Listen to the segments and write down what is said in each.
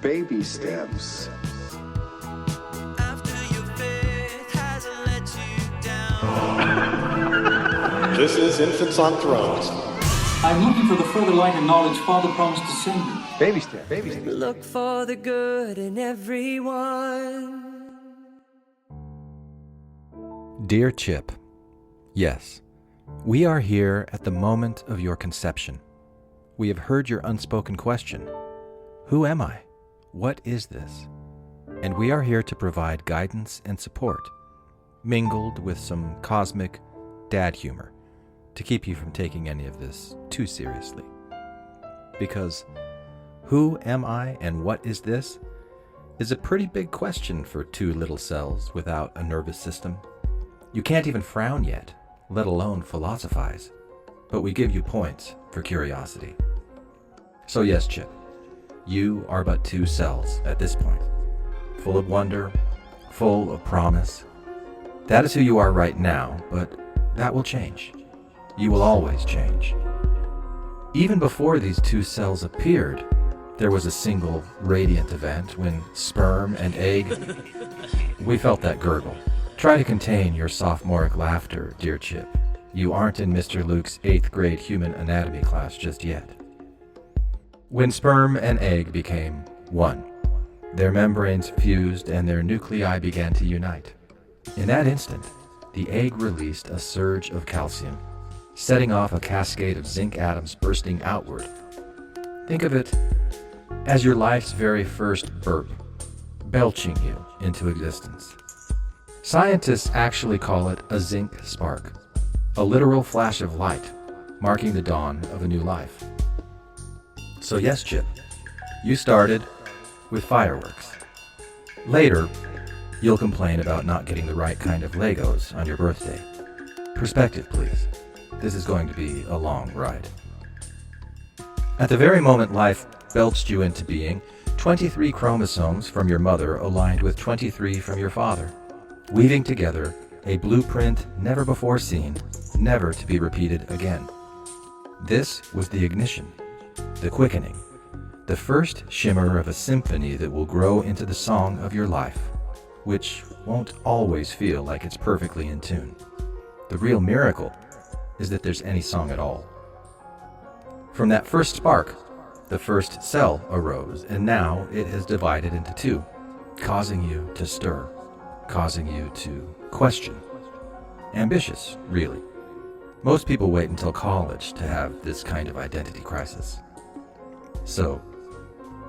Baby steps. After your faith hasn't let you down. This is Infants on Thrones. I'm looking for the further light and knowledge Father promised to send me. Baby steps. Baby steps. Look for the good in everyone. Dear Chip, yes, we are here at the moment of your conception. We have heard your unspoken question. Who am I? What is this? And we are here to provide guidance and support, mingled with some cosmic dad humor, to keep you from taking any of this too seriously. Because who am I and what is this is a pretty big question for two little cells without a nervous system. You can't even frown yet, let alone philosophize, but we give you points for curiosity. So yes, Chip, you are but two cells at this point, full of wonder, full of promise. That is who you are right now, but that will change. You will always change. Even before these two cells appeared, there was a single radiant event when sperm and egg... We felt that gurgle. Try to contain your sophomoric laughter, dear Chip. You aren't in Mr. Luke's 8th grade human anatomy class just yet. When sperm and egg became one, their membranes fused and their nuclei began to unite. In that instant, the egg released a surge of calcium, setting off a cascade of zinc atoms bursting outward. Think of it as your life's very first burp, belching you into existence. Scientists actually call it a zinc spark, a literal flash of light, marking the dawn of a new life. So yes, Chip, you started with fireworks. Later, you'll complain about not getting the right kind of Legos on your birthday. Perspective, please. This is going to be a long ride. At the very moment life belched you into being, 23 chromosomes from your mother aligned with 23 from your father, weaving together a blueprint never before seen, never to be repeated again. This was the ignition, the quickening, the first shimmer of a symphony that will grow into the song of your life, which won't always feel like it's perfectly in tune. The real miracle is that there's any song at all. From that first spark, the first cell arose, and now it has divided into two, causing you to stir, causing you to question. Ambitious, really. Most people wait until college to have this kind of identity crisis. So,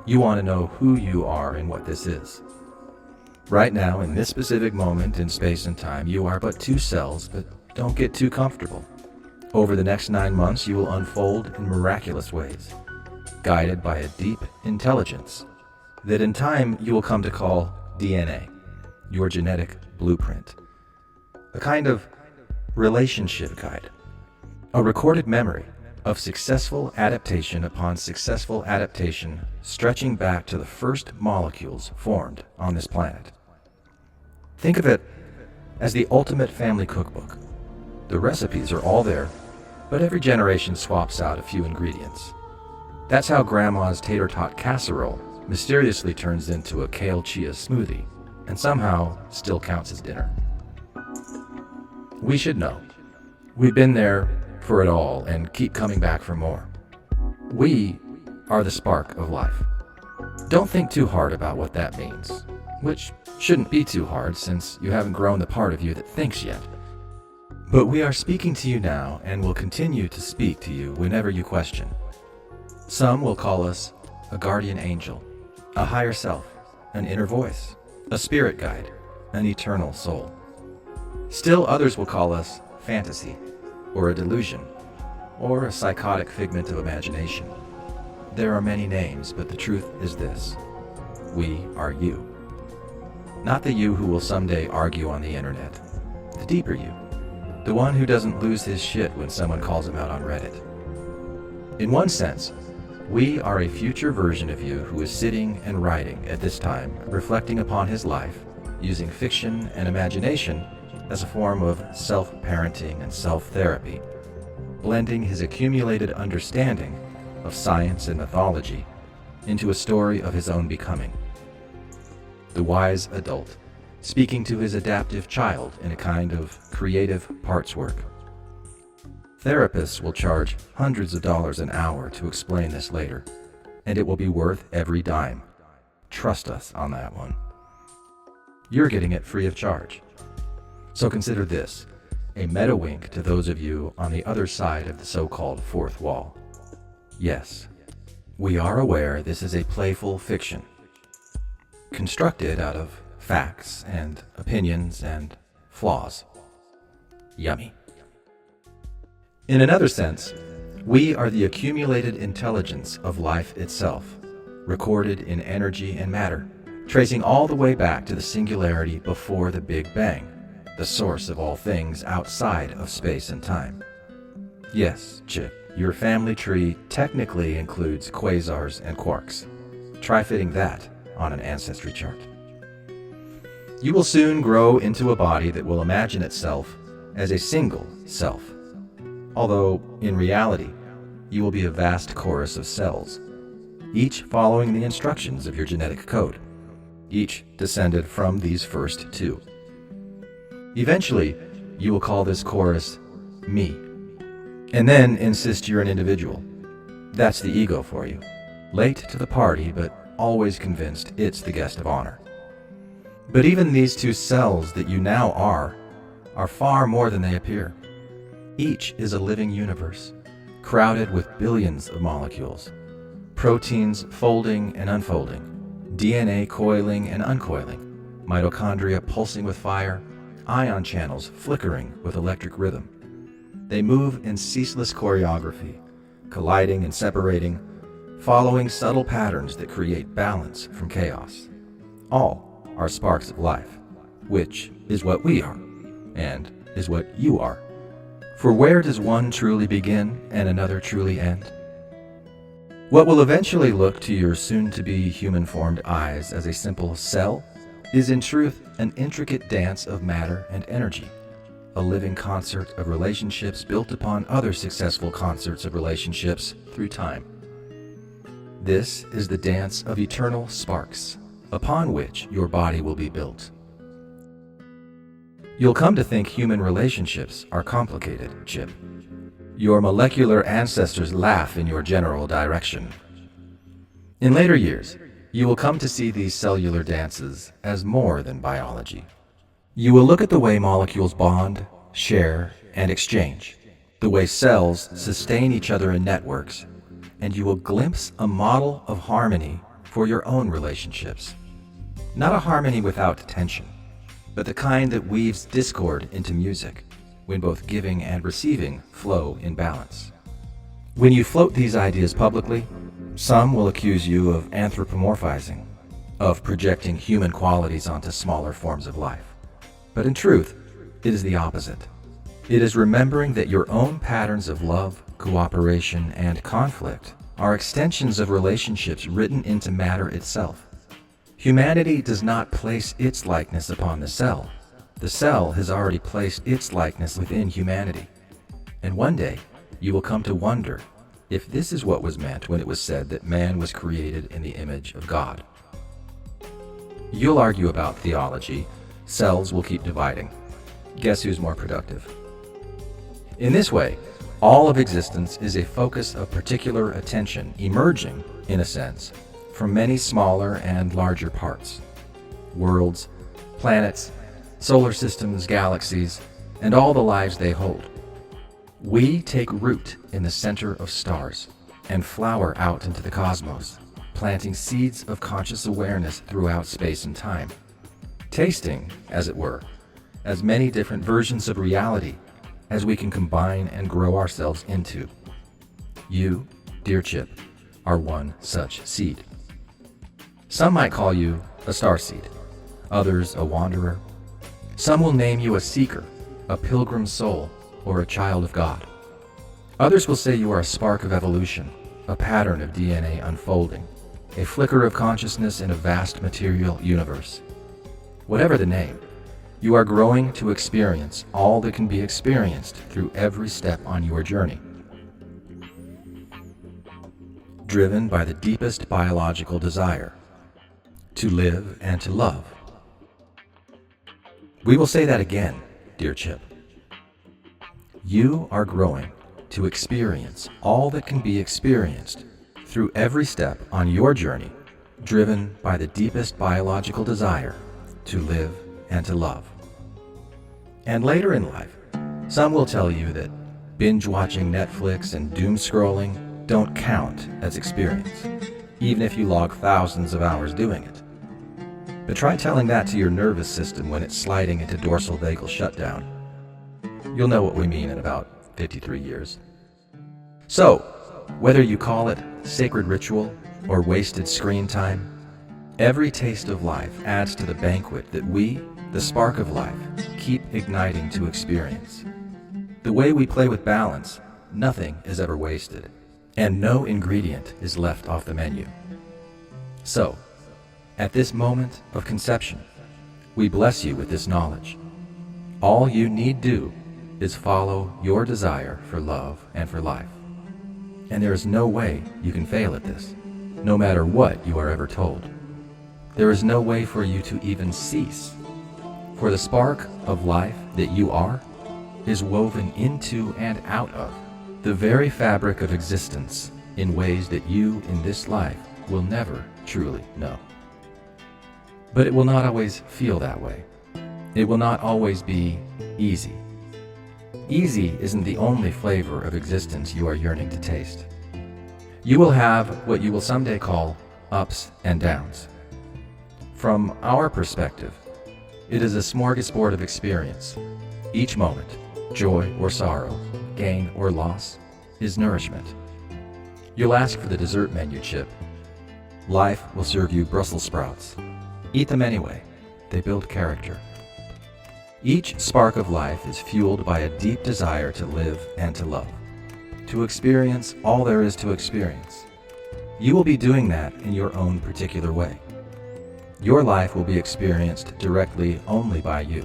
you want to know who you are and what this is. Right now, in this specific moment in space and time, you are but two cells, but don't get too comfortable. Over the next 9 months, you will unfold in miraculous ways, guided by a deep intelligence that in time you will come to call DNA, your genetic blueprint. A kind of relationship guide, a recorded memory of successful adaptation upon successful adaptation, stretching back to the first molecules formed on this planet. Think of it as the ultimate family cookbook. The recipes are all there, but every generation swaps out a few ingredients. That's how Grandma's tater tot casserole mysteriously turns into a kale chia smoothie, and somehow still counts as dinner. We should know. We've been there for it all and keep coming back for more. We are the spark of life. Don't think too hard about what that means, which shouldn't be too hard since you haven't grown the part of you that thinks yet. But we are speaking to you now and will continue to speak to you whenever you question. Some will call us a guardian angel, a higher self, an inner voice, a spirit guide, an eternal soul. Still others will call us fantasy, or a delusion, or a psychotic figment of imagination. There are many names, but the truth is this: we are you. Not the you who will someday argue on the internet, the deeper you, the one who doesn't lose his shit when someone calls him out on Reddit. In one sense, we are a future version of you who is sitting and writing at this time, reflecting upon his life, using fiction and imagination as a form of self-parenting and self-therapy, blending his accumulated understanding of science and mythology into a story of his own becoming. The wise adult, speaking to his adaptive child in a kind of creative parts work. Therapists will charge hundreds of dollars an hour to explain this later, and it will be worth every dime. Trust us on that one. You're getting it free of charge. So consider this, a meta wink to those of you on the other side of the so-called fourth wall. Yes, we are aware this is a playful fiction, constructed out of facts and opinions and flaws. Yummy. In another sense, we are the accumulated intelligence of life itself, recorded in energy and matter, tracing all the way back to the singularity before the Big Bang, the source of all things outside of space and time. Yes, Chip, your family tree technically includes quasars and quarks. Try fitting that on an ancestry chart. You will soon grow into a body that will imagine itself as a single self, although in reality, you will be a vast chorus of cells, each following the instructions of your genetic code, each descended from these first two. Eventually, you will call this chorus me, and then insist you're an individual. That's the ego for you, late to the party but always convinced it's the guest of honor. But even these two cells that you now are far more than they appear. Each is a living universe, crowded with billions of molecules, proteins folding and unfolding, DNA coiling and uncoiling, mitochondria pulsing with fire, ion channels flickering with electric rhythm. They move in ceaseless choreography, colliding and separating, following subtle patterns that create balance from chaos. All are sparks of life, which is what we are, and is what you are. For where does one truly begin and another truly end? What will eventually look to your soon-to-be human-formed eyes as a simple cell is in truth an intricate dance of matter and energy, a living concert of relationships built upon other successful concerts of relationships through time. This is the dance of eternal sparks, upon which your body will be built. You'll come to think human relationships are complicated, Chip. Your molecular ancestors laugh in your general direction. In later years, you will come to see these cellular dances as more than biology. You will look at the way molecules bond, share, and exchange, the way cells sustain each other in networks, and you will glimpse a model of harmony for your own relationships. Not a harmony without tension, but the kind that weaves discord into music, when both giving and receiving flow in balance. When you float these ideas publicly, some will accuse you of anthropomorphizing, of projecting human qualities onto smaller forms of life. But in truth, it is the opposite. It is remembering that your own patterns of love, cooperation, and conflict are extensions of relationships written into matter itself. Humanity does not place its likeness upon the cell. The cell has already placed its likeness within humanity. And one day, you will come to wonder if this is what was meant when it was said that man was created in the image of God. You'll argue about theology. Cells will keep dividing. Guess who's more productive? In this way, all of existence is a focus of particular attention emerging, in a sense, from many smaller and larger parts. Worlds, planets, solar systems, galaxies, and all the lives they hold. We take root in the center of stars and flower out into the cosmos, planting seeds of conscious awareness throughout space and time, tasting, as it were, as many different versions of reality as we can combine and grow ourselves into. You, dear Chip, are one such seed. Some might call you a starseed, others a wanderer. Some will name you a seeker, a pilgrim soul, or a child of God. Others will say you are a spark of evolution, a pattern of DNA unfolding, a flicker of consciousness in a vast material universe. Whatever the name, you are growing to experience all that can be experienced through every step on your journey. driven by the deepest biological desire to live and to love. We will say that again, dear Chip. You are growing to experience all that can be experienced through every step on your journey, driven by the deepest biological desire to live and to love. And later in life, some will tell you that binge-watching Netflix and doom-scrolling don't count as experience, even if you log thousands of hours doing it. But try telling that to your nervous system when it's sliding into dorsal vagal shutdown. You'll know what we mean in about 53 years. So, whether you call it sacred ritual or wasted screen time, every taste of life adds to the banquet that we, the spark of life, keep igniting to experience. The way we play with balance, nothing is ever wasted, and no ingredient is left off the menu. So, at this moment of conception, we bless you with this knowledge. All you need do is follow your desire for love and for life. And there is no way you can fail at this, no matter what you are ever told. There is no way for you to even cease, for the spark of life that you are is woven into and out of the very fabric of existence in ways that you in this life will never truly know. But it will not always feel that way. It will not always be easy. Easy isn't the only flavor of existence you are yearning to taste. You will have what you will someday call ups and downs. From our perspective, it is a smorgasbord of experience. Each moment, joy or sorrow, gain or loss, is nourishment. You'll ask for the dessert menu, Chip. Life will serve you Brussels sprouts. Eat them anyway. They build character. Each spark of life is fueled by a deep desire to live and to love, to experience all there is to experience. You will be doing that in your own particular way. Your life will be experienced directly only by you,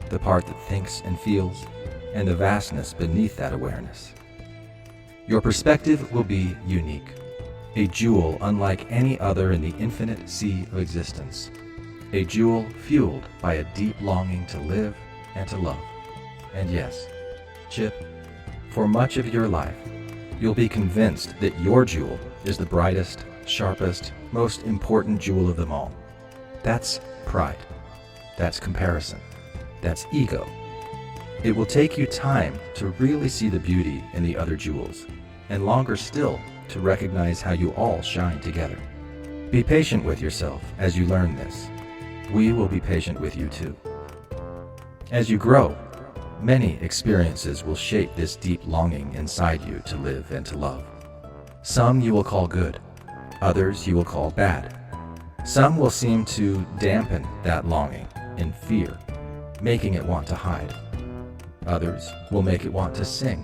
the part that thinks and feels, and the vastness beneath that awareness. Your perspective will be unique, a jewel unlike any other in the infinite sea of existence, a jewel fueled by a deep longing to live and to love. And yes, Chip, for much of your life, you'll be convinced that your jewel is the brightest, sharpest, most important jewel of them all. That's pride. That's comparison. That's ego. It will take you time to really see the beauty in the other jewels, and longer still to recognize how you all shine together. Be patient with yourself as you learn this. We will be patient with you too. As you grow, many experiences will shape this deep longing inside you to live and to love. Some you will call good, others you will call bad. Some will seem to dampen that longing in fear, making it want to hide. Others will make it want to sing.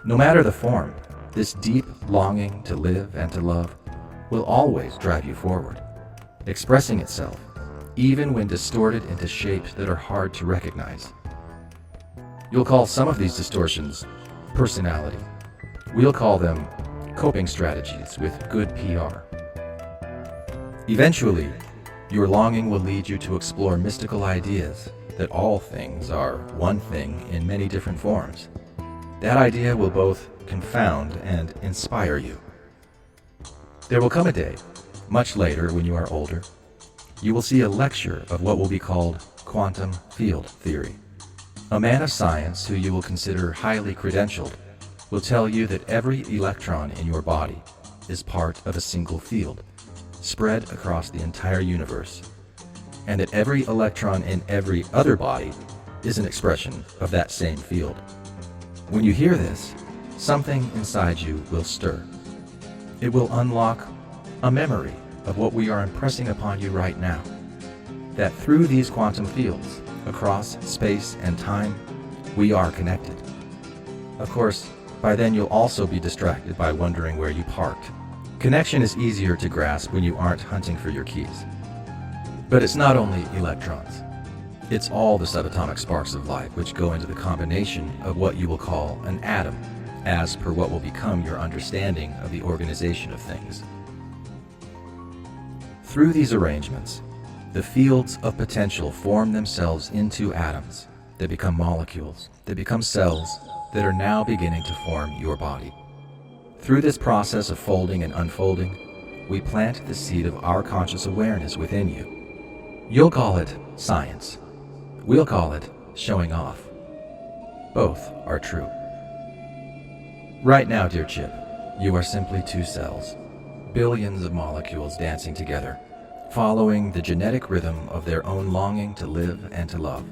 No matter the form, this deep longing to live and to love will always drive you forward, expressing itself even when distorted into shapes that are hard to recognize. You'll call some of these distortions personality. We'll call them coping strategies with good PR. Eventually, your longing will lead you to explore mystical ideas that all things are one thing in many different forms. That idea will both confound and inspire you. There will come a day, much later when you are older, you will see a lecture of what will be called quantum field theory. A man of science who you will consider highly credentialed will tell you that every electron in your body is part of a single field, spread across the entire universe, and that every electron in every other body is an expression of that same field. When you hear this, something inside you will stir. It will unlock a memory of what we are impressing upon you right now, that through these quantum fields, across space and time, we are connected. Of course, by then you'll also be distracted by wondering where you parked. Connection is easier to grasp when you aren't hunting for your keys. But it's not only electrons. It's all the subatomic sparks of life which go into the combination of what you will call an atom, as per what will become your understanding of the organization of things. Through these arrangements, the fields of potential form themselves into atoms that become molecules, that become cells that are now beginning to form your body. Through this process of folding and unfolding, we plant the seed of our conscious awareness within you. You'll call it science. We'll call it showing off. Both are true. Right now, dear Chip, you are simply two cells, billions of molecules dancing together, following the genetic rhythm of their own longing to live and to love.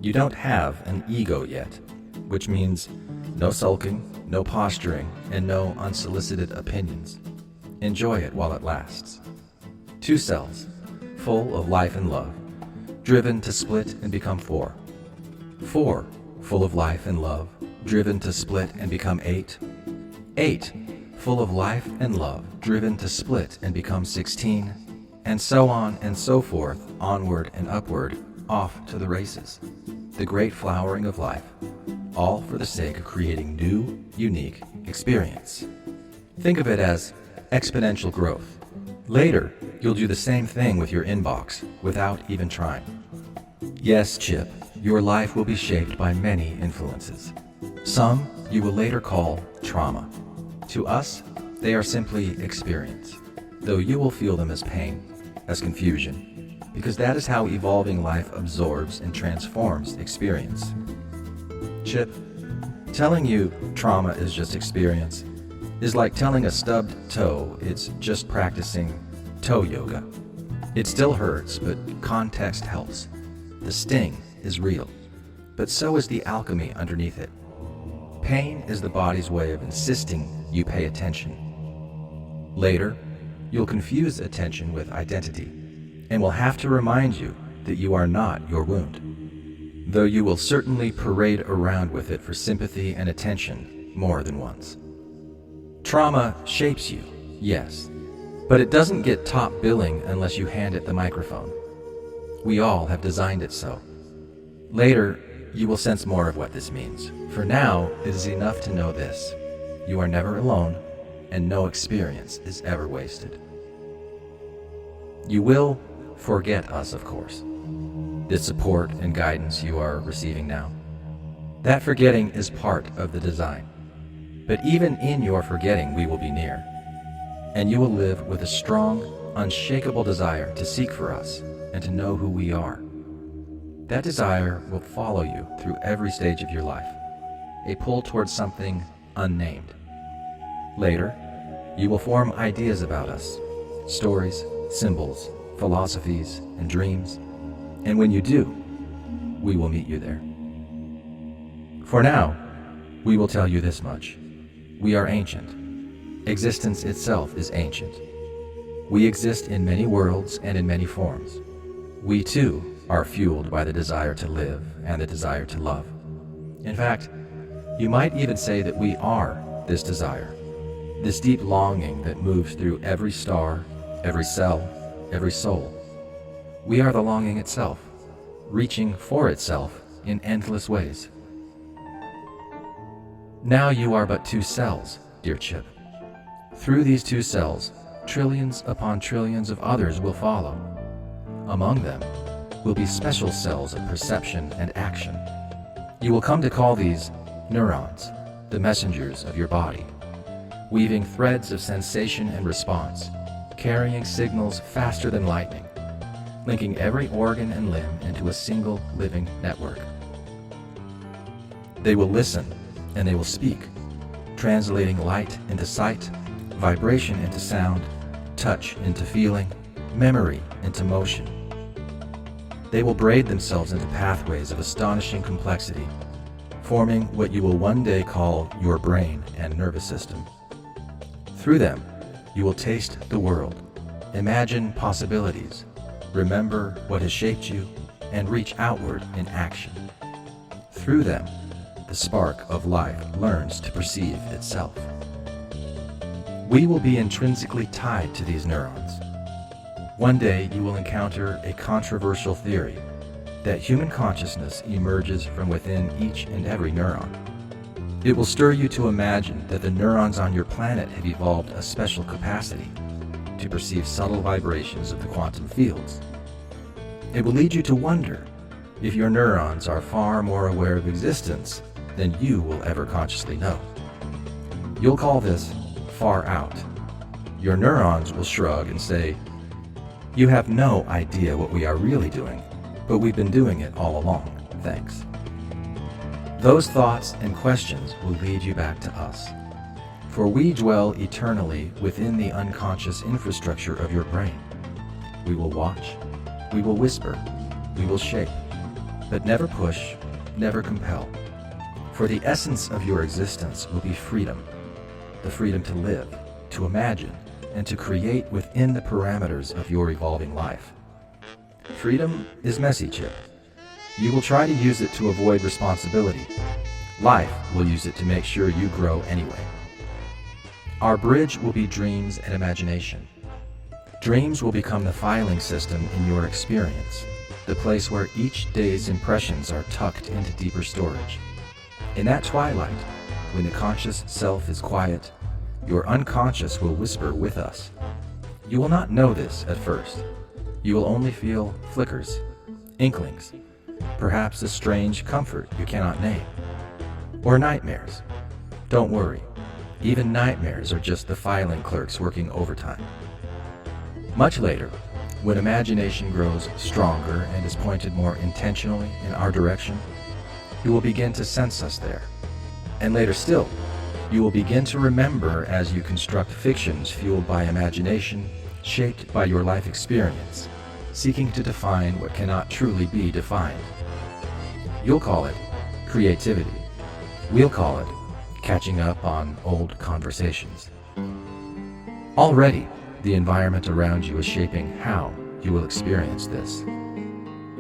You don't have an ego yet, which means no sulking, no posturing, and no unsolicited opinions. Enjoy it while it lasts. Two cells, full of life and love, driven to split and become four. Four, full of life and love, driven to split and become eight. Eight, full of life and love, driven to split and become 16, and so on and so forth, onward and upward, off to the races. The great flowering of life, all for the sake of creating new, unique experience. Think of it as exponential growth. Later, you'll do the same thing with your inbox without even trying. Yes, Chip, your life will be shaped by many influences. Some you will later call trauma. To us, they are simply experience, though you will feel them as pain, as confusion, because that is how evolving life absorbs and transforms experience. Chip, telling you trauma is just experience is like telling a stubbed toe it's just practicing toe yoga. It still hurts, but context helps. The sting is real, but so is the alchemy underneath it. Pain is the body's way of insisting you pay attention. Later, you'll confuse attention with identity, and will have to remind you that you are not your wound, though you will certainly parade around with it for sympathy and attention more than once. Trauma shapes you, yes, but it doesn't get top billing unless you hand it the microphone. We all have designed it so. Later, you will sense more of what this means. For now, it is enough to know this: you are never alone, and no experience is ever wasted. You will forget us, of course, the support and guidance you are receiving now. That forgetting is part of the design. But even in your forgetting, we will be near, and you will live with a strong, unshakable desire to seek for us and to know who we are. That desire will follow you through every stage of your life, a pull towards something unnamed. Later, you will form ideas about us, stories, symbols, philosophies, and dreams, and when you do, we will meet you there. For now, we will tell you this much: we are ancient. Existence itself is ancient. We exist in many worlds and in many forms. We too are fueled by the desire to live and the desire to love. In fact, you might even say that we are this desire, this deep longing that moves through every star, every cell, every soul. We are the longing itself, reaching for itself in endless ways. Now you are but two cells, dear Chip. Through these two cells, trillions upon trillions of others will follow. Among them will be special cells of perception and action. You will come to call these neurons, the messengers of your body, weaving threads of sensation and response, carrying signals faster than lightning, linking every organ and limb into a single living network. They will listen and they will speak, translating light into sight, vibration into sound, touch into feeling, memory into motion. They will braid themselves into pathways of astonishing complexity, forming what you will one day call your brain and nervous system. Through them, you will taste the world, imagine possibilities, remember what has shaped you, and reach outward in action. Through them, the spark of life learns to perceive itself. We will be intrinsically tied to these neurons. One day you will encounter a controversial theory that human consciousness emerges from within each and every neuron. It will stir you to imagine that the neurons on your planet have evolved a special capacity to perceive subtle vibrations of the quantum fields. It will lead you to wonder if your neurons are far more aware of existence than you will ever consciously know. You'll call this far out. Your neurons will shrug and say, "You have no idea what we are really doing, but we've been doing it all along, thanks." Those thoughts and questions will lead you back to us, for we dwell eternally within the unconscious infrastructure of your brain. We will watch, we will whisper, we will shape, but never push, never compel. For the essence of your existence will be freedom, the freedom to live, to imagine, and to create within the parameters of your evolving life. Freedom is messy, Chip. You will try to use it to avoid responsibility. Life will use it to make sure you grow anyway. Our bridge will be dreams and imagination. Dreams will become the filing system in your experience, the place where each day's impressions are tucked into deeper storage. In that twilight, when the conscious self is quiet, your unconscious will whisper with us. You will not know this at first. You will only feel flickers, inklings, perhaps a strange comfort you cannot name, or nightmares. Don't worry, even nightmares are just the filing clerks working overtime. Much later, when imagination grows stronger and is pointed more intentionally in our direction, you will begin to sense us there. And later still, you will begin to remember as you construct fictions fueled by imagination, shaped by your life experience, seeking to define what cannot truly be defined. You'll call it creativity. We'll call it catching up on old conversations. Already, the environment around you is shaping how you will experience this.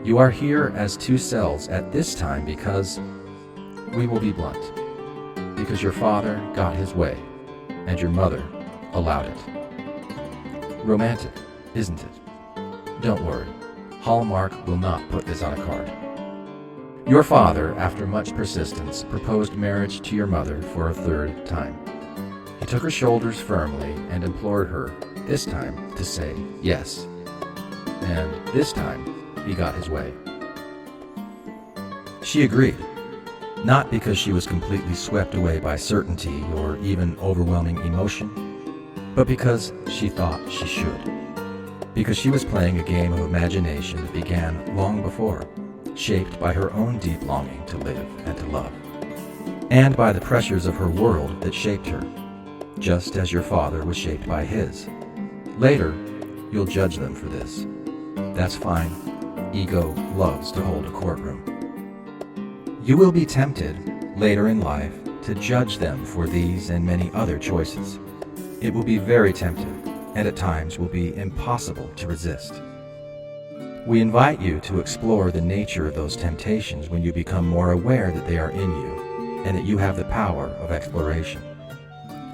You are here as two cells at this time because, we will be blunt, because your father got his way and your mother allowed it. Romantic, isn't it? Don't worry, Hallmark will not put this on a card. Your father, after much persistence, proposed marriage to your mother for a third time. He took her shoulders firmly and implored her, this time, to say yes. And this time, he got his way. She agreed, not because she was completely swept away by certainty or even overwhelming emotion, but because she thought she should. Because she was playing a game of imagination that began long before, shaped by her own deep longing to live and to love, and by the pressures of her world that shaped her, just as your father was shaped by his. Later, you'll judge them for this. That's fine. Ego loves to hold a courtroom. You will be tempted, later in life, to judge them for these and many other choices. It will be very tempting, and at times will be impossible to resist. We invite you to explore the nature of those temptations when you become more aware that they are in you, and that you have the power of exploration.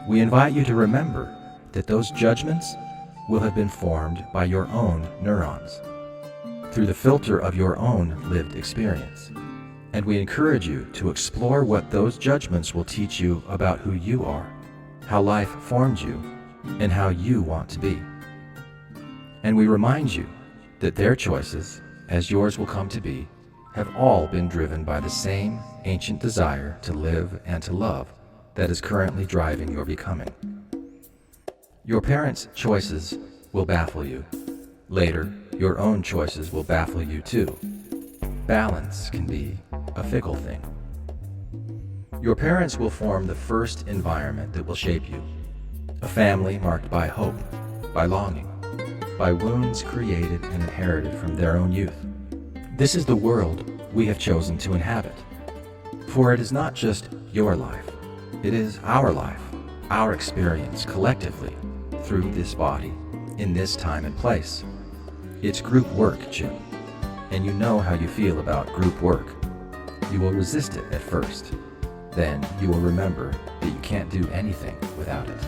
We invite you to remember that those judgments will have been formed by your own neurons, through the filter of your own lived experience. And we encourage you to explore what those judgments will teach you about who you are, how life formed you, and how you want to be. And we remind you that their choices, as yours will come to be, have all been driven by the same ancient desire to live and to love that is currently driving your becoming. Your parents' choices will baffle you. Later, your own choices will baffle you too. Balance can be a fickle thing. Your parents will form the first environment that will shape you. A family marked by hope, by longing, by wounds created and inherited from their own youth. This is the world we have chosen to inhabit. For it is not just your life, it is our life, our experience collectively through this body, in this time and place. It's group work, Jim, and you know how you feel about group work. You will resist it at first. Then you will remember that you can't do anything without it.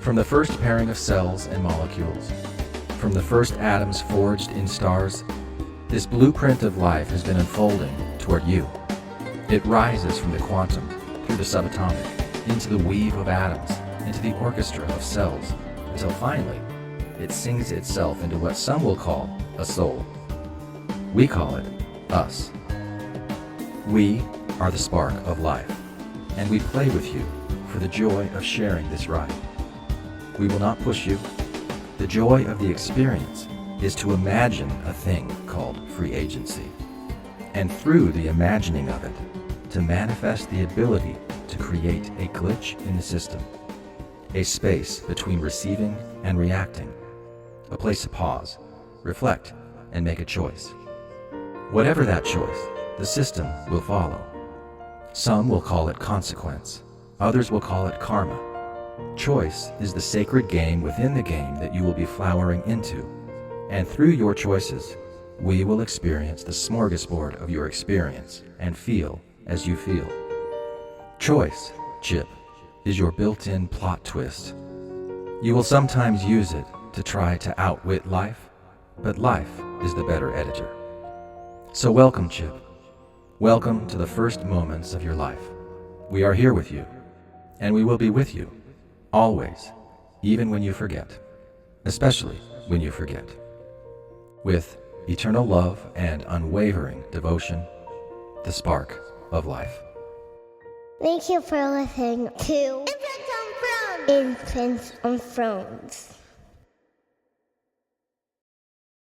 From the first pairing of cells and molecules, from the first atoms forged in stars, this blueprint of life has been unfolding toward you. It rises from the quantum, through the subatomic, into the weave of atoms, into the orchestra of cells, until finally, it sings itself into what some will call a soul. We call it us. We are the spark of life, and we play with you for the joy of sharing this ride. We will not push you. The joy of the experience is to imagine a thing called free agency, and through the imagining of it, to manifest the ability to create a glitch in the system, a space between receiving and reacting, a place to pause, reflect, and make a choice. Whatever that choice, the system will follow. Some will call it consequence, others will call it karma. Choice is the sacred game within the game that you will be flowering into, and through your choices, we will experience the smorgasbord of your experience and feel as you feel. Choice, Chip, is your built-in plot twist. You will sometimes use it to try to outwit life, but life is the better editor. So welcome, Chip. Welcome to the first moments of your life. We are here with you, and we will be with you, always, even when you forget, especially when you forget. With eternal love and unwavering devotion, the spark of life. Thank you for listening to Infants on Thrones.